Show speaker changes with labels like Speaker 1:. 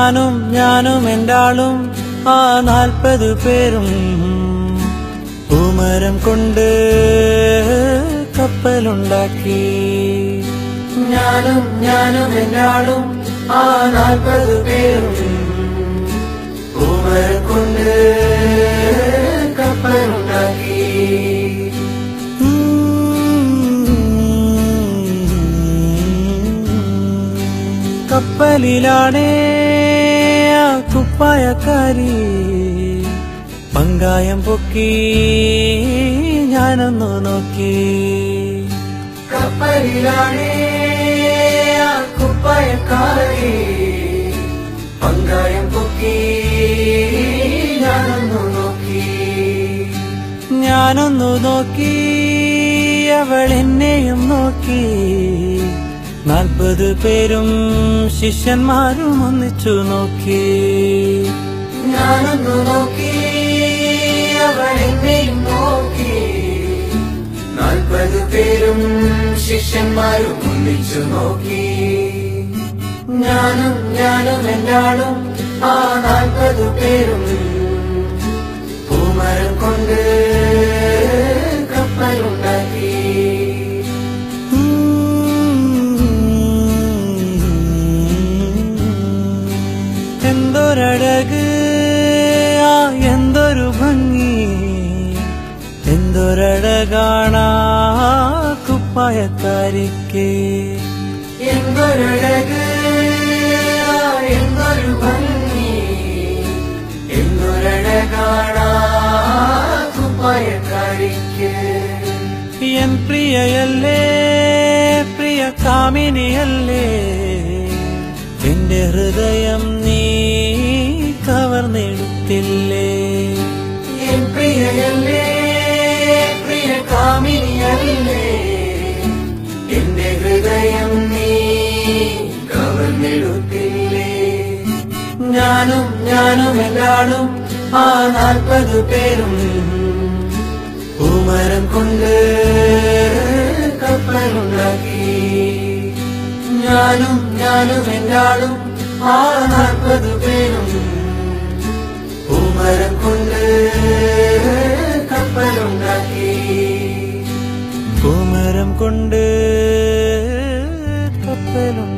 Speaker 1: ഞാനും എന്റാളും ആ 40 പേരും പൂമരം കൊണ്ട് കപ്പലുണ്ടാക്കി. ഞാനും എന്റാളും ആ 40 പേരും പൂമരം കൊണ്ട് കപ്പലുണ്ടാക്കി. കപ്പലിലാണേ ആ കുപ്പായക്കാരി പങ്കായം പൊക്കി ഞാനൊന്നു നോക്കി. കപ്പലിലാണേ ആ കുപ്പായക്കാരി പങ്കായം പൊക്കി ഞാനൊന്നു നോക്കി. അവൾ എന്നെയും നോക്കി. 40 പേരും ശിഷ്യന്മാരും ഒന്നിച്ചു നോക്കി. ഞാനൊന്നു നോക്കി. അവൾ എന്നെയും നോക്കി. 40 പേരും ശിഷ്യന്മാരും ഒന്നിച്ചു നോക്കി. ഞാനും എന്റാളും ആ 40 പേരും പൂമരം കൊണ്ട് കപ്പലുണ്ടാക്കി. എന്തൊരഴക് ആ എന്തൊരു ഭംഗി, എന്തൊരഴകാണാ കുപ്പായക്കാരിക്ക്. എന്തൊരഴക് ആ എന്തൊരു ഭംഗി, എന്തൊരഴകാണാ കുപ്പായക്കാരിക്ക്. എൻ പ്രിയയല്ലേ, പ്രിയ കാമിനിയല്ലേ, എന്റെ ഹൃദയം നീ കവർന്നെടുത്തില്ലേ. എൻ പ്രിയയല്ലേ, പ്രിയ കാമിനിയല്ലേ, എന്റെ ഹൃദയം നീ കവർന്നെടുത്തില്ലേ. ഞാനും എന്റാളും ആ 40 പേരും പൂമരം കൊണ്ട് കപ്പലുണ്ടാക്കി. ഞാനും എന്റാളും ആ 40 പേരും പൂമരം കൊണ്ട് കപ്പലുണ്ടാക്കി. പൂമരം കൊണ്ട് കപ്പലുണ്ടാക്കി.